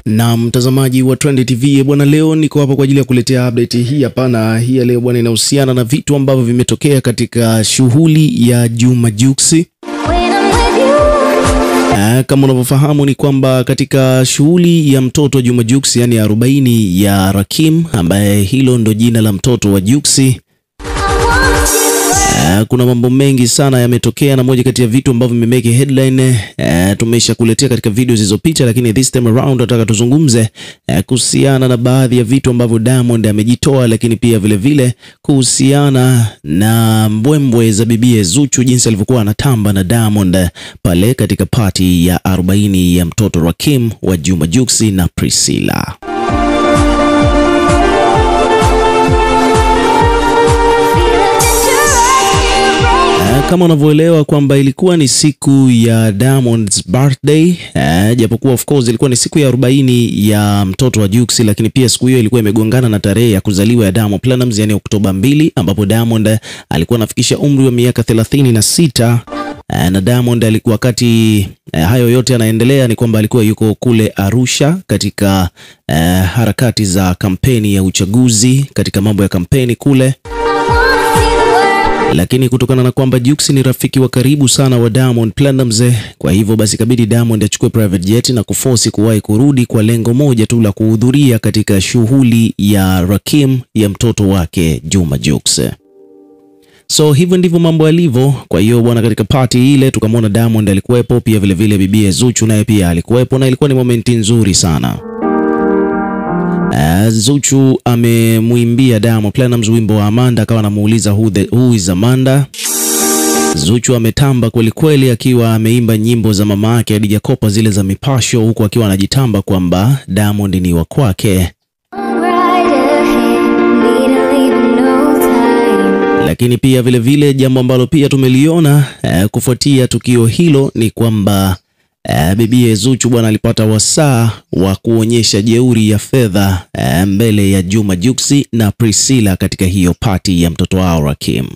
Na mtazamaji wa Trend TV bwana, leo niko hapa kwa ajili ya kuletea update hii hapa, na hii leo bwana inahusiana na vitu ambavyo vimetokea katika shughuli ya Juma Jux. Kama unavyofahamu ni kwamba katika shughuli ya mtoto wa Juma Jux, yani 40 ya Rakim, ambaye hilo ndo jina la mtoto wa Jux, kuna mambo mengi sana yametokea, na moja kati ya vitu ambavyo vimemeke headline tumesha kuletea katika video zilizopita, lakini this time around nataka tuzungumze kuhusiana na baadhi ya vitu ambavyo Diamond amejitoa, lakini pia vile vile kuhusiana na mbwembwe za bibie Zuchu, jinsi alivyokuwa anatamba na Diamond pale katika party ya 40 ya mtoto Rakim wa Juma Jux na Priscilla. Kama unavyoelewa kwamba ilikuwa ni siku ya Diamond's birthday, japokuwa of course ilikuwa ni siku ya 40 ya mtoto wa Jux, lakini pia siku hiyo ilikuwa imegongana na tarehe ya kuzaliwa ya Diamond Platnumz, yani Oktoba 2, ambapo Diamond alikuwa anafikisha umri wa miaka 36. Na Diamond alikuwa wakati hayo yote yanaendelea, ni kwamba alikuwa yuko kule Arusha katika harakati za kampeni ya uchaguzi, katika mambo ya kampeni kule. Lakini kutokana na kwamba Jux ni rafiki wa karibu sana wa Diamond Platnumz, kwa hivyo basi kabidi Diamond achukue private jet na kuforce kuwahi kurudi kwa lengo moja tu la kuhudhuria katika shughuli ya Rakim ya mtoto wake Juma Jux. So hivyo ndivyo mambo yalivyo. Kwa hiyo bwana, katika party ile tukamwona Diamond alikuwepo, pia vile vile bibie Zuchu naye pia alikuwepo, na ilikuwa ni momenti nzuri sana. Zuchu amemuimbia Diamond Platnumz wimbo wa Amanda, akawa anamuuliza who is Amanda. Zuchu ametamba kweli kweli, akiwa ameimba nyimbo za mama yake Khadija Kopa, zile za mipasho, huku akiwa anajitamba kwamba Diamond ni wa kwake. Lakini pia vile vile jambo ambalo pia tumeliona kufuatia tukio hilo ni kwamba bibi Zuchu bwana alipata wasaa wa kuonyesha jeuri ya fedha mbele ya Juma Jux na Priscilla katika hiyo party ya mtoto wao Rakim.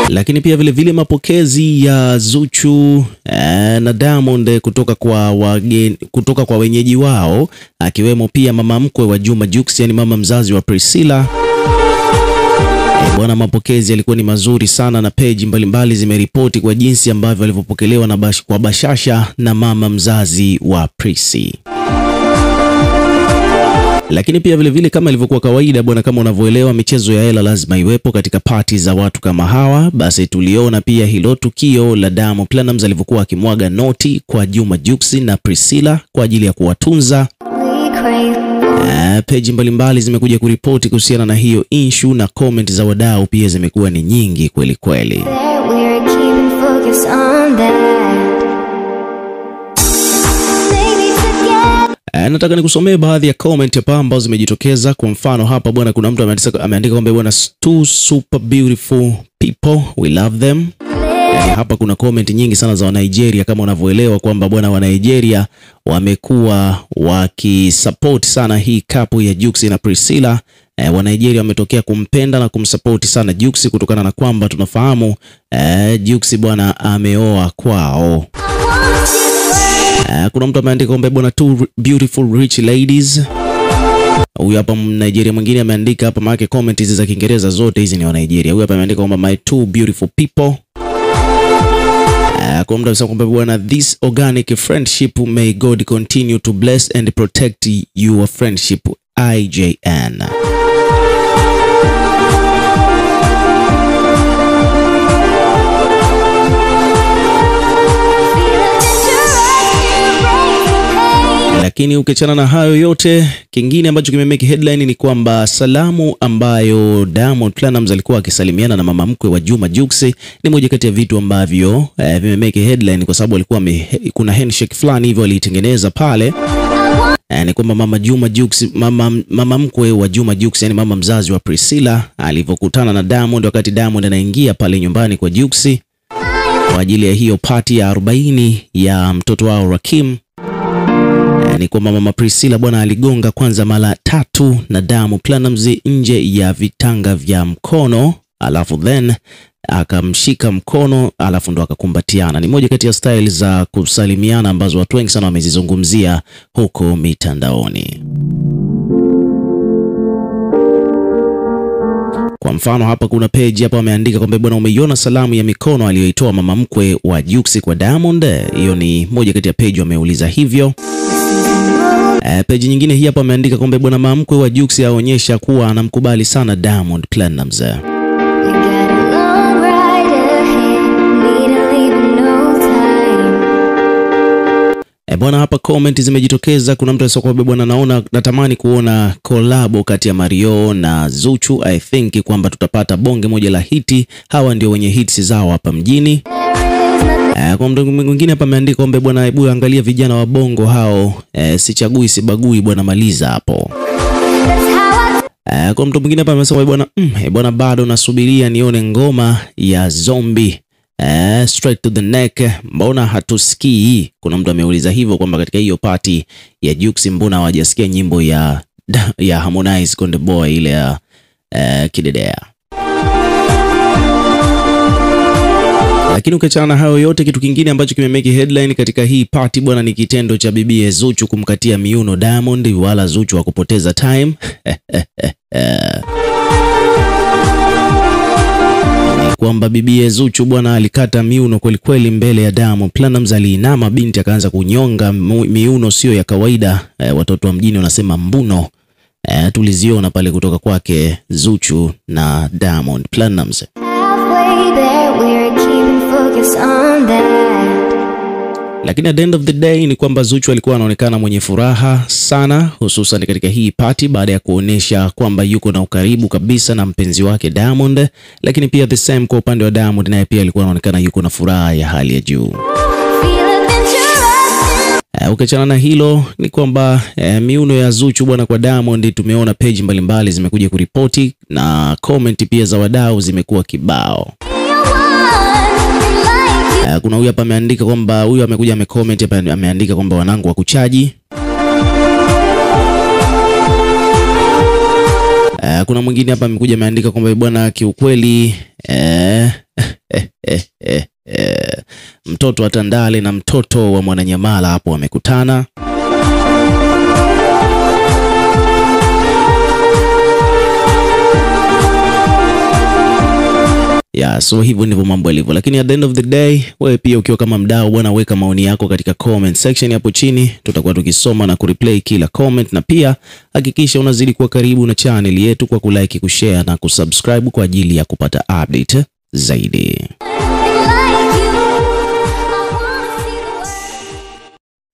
Lakini pia vile vile mapokezi ya Zuchu na Diamond kutoka kwa wenyeji wao, akiwemo pia mama mkwe wa Juma Jux, yani mama mzazi wa Priscilla. Bwana, mapokezi yalikuwa ni mazuri sana, na page mbalimbali zimeripoti kwa jinsi ambavyo walivyopokelewa na kwa bashasha na mama mzazi wa Prissy. Lakini pia vile vile kama ilivyokuwa kawaida bwana, kama unavyoelewa, michezo ya hela lazima iwepo katika party za watu kama hawa. Basi tuliona pia hilo tukio la Diamond Platnumz alivyokuwa akimwaga noti kwa Juma Jux na Priscilla kwa ajili ya kuwatunza. Page mbalimbali zimekuja kuripoti kuhusiana na hiyo issue, na comment za wadau pia zimekuwa ni nyingi kweli kweli. Nataka nikusomee baadhi ya comment hapa ambazo zimejitokeza. Kwa mfano hapa bwana, kuna mtu ameandika kwamba bwana, two super beautiful people, we love them. Hapa kuna comment nyingi sana za wa Nigeria, kama unavyoelewa kwamba bwana, wa Nigeria wamekuwa wakisupport sana hii couple ya Jux na Priscilla. Wa Nigeria wametokea kumpenda na kumsupport sana Jux, kutokana na kwamba tunafahamu Jux bwana ameoa kwao. Kuna mtu ameandika kwamba bwana, two beautiful rich ladies. Huyu hapa Nigeria mwingine ameandika hapa, maana comment hizi za Kiingereza zote hizi ni wa Nigeria. Huyu hapa ameandika kwamba my two beautiful people. Kwa mtu anasema kwamba bwana, this organic friendship, may God continue to bless and protect your friendship, IJN. Lakini ukiachana na hayo yote, kingine ambacho kimemeke headline ni kwamba salamu ambayo Diamond Platnumz alikuwa akisalimiana na mama mkwe wa Juma Jux ni moja kati ya vitu ambavyo vimemeke headline, kwa sababu alikuwa kuna handshake fulani hivyo alitengeneza pale. Ni kwamba mama Juma Jux, mama mkwe wa Juma Jux, yani mama mzazi wa Priscilla, alivyokutana na Diamond wakati Diamond anaingia pale nyumbani kwa Jux kwa ajili ya hiyo party ya 40 ya mtoto wao Rakim. Ni kwamba Mama Priscilla bwana aligonga kwanza mara 3 na Diamond Platnumz nje ya vitanga vya mkono, alafu then akamshika mkono, alafu ndo akakumbatiana. Ni moja kati ya style za kusalimiana ambazo watu wengi sana wamezizungumzia huko mitandaoni. Kwa mfano hapa kuna page hapa wameandika kwamba bwana, umeiona salamu ya mikono aliyoitoa mama mkwe wa Jux kwa Diamond? Hiyo ni moja kati ya page wameuliza hivyo. Page nyingine hii hapa wameandika kwamba bwana, mama mkwe wa Jux aonyesha kuwa anamkubali sana Diamond Platnumz. Bwana, hapa comment zimejitokeza. Kuna mtu alisema kwamba bwana, natamani kuona collab kati ya Mario na Zuchu. I think kwamba tutapata bonge moja la hiti. Hawa ndio wenye hits zao hapa mjini. Kwa mtu mwingine hapa ameandika kwamba bwana, hebu angalia vijana wa bongo hao, sichagui sibagui bwana, maliza hapo. Kwa mtu mwingine hapa amesema bwana, bado nasubiria nione ngoma ya Zombie. Straight to the neck, mbona hatusikii? Kuna mtu ameuliza hivyo kwamba katika hiyo party ya Jux mbona hawajasikia nyimbo ya Harmonize Konde Boy ile ya Kidedea. Lakini ukiachana na hayo yote, kitu kingine ambacho kimemeki headline katika hii party bwana, ni kitendo cha bibi Zuchu kumkatia miuno Diamond, wala Zuchu hakupoteza time. Kwamba bibi Zuchu bwana alikata miuno kweli mbele ya Diamond Platnumz. Aliinama binti akaanza kunyonga miuno sio ya kawaida. Watoto wa mjini wanasema mbuno. Tuliziona pale kutoka kwake Zuchu na Diamond Platnumz. Lakini at the end of the day ni kwamba Zuchu alikuwa anaonekana mwenye furaha sana, hususan katika hii party baada ya kuonesha kwamba yuko na ukaribu kabisa na mpenzi wake Diamond. Lakini pia the same kwa upande wa Diamond, naye pia alikuwa anaonekana yuko na furaha ya hali ya juu. Ukiachana na hilo ni kwamba miuno ya Zuchu bwana kwa Diamond, tumeona page mbalimbali zimekuja kuripoti na comment pia za wadau zimekuwa kibao. Kuna huyu hapa ameandika kwamba huyu amekuja amecomment hapa ameandika kwamba wanangu wa kuchaji. Kuna mwingine hapa amekuja ameandika kwamba bwana, kiukweli mtoto wa Tandale na mtoto wa Mwananyamala hapo wamekutana. So hivyo ndivyo mambo yalivyo. Lakini at the end of the day, wewe pia ukiwa kama mdau bwana, weka maoni yako katika comment section hapo chini. Tutakuwa tukisoma na kureplay kila comment, na pia hakikisha unazidi kuwa karibu na channel yetu kwa kulike, kushare na kusubscribe kwa ajili ya kupata update zaidi.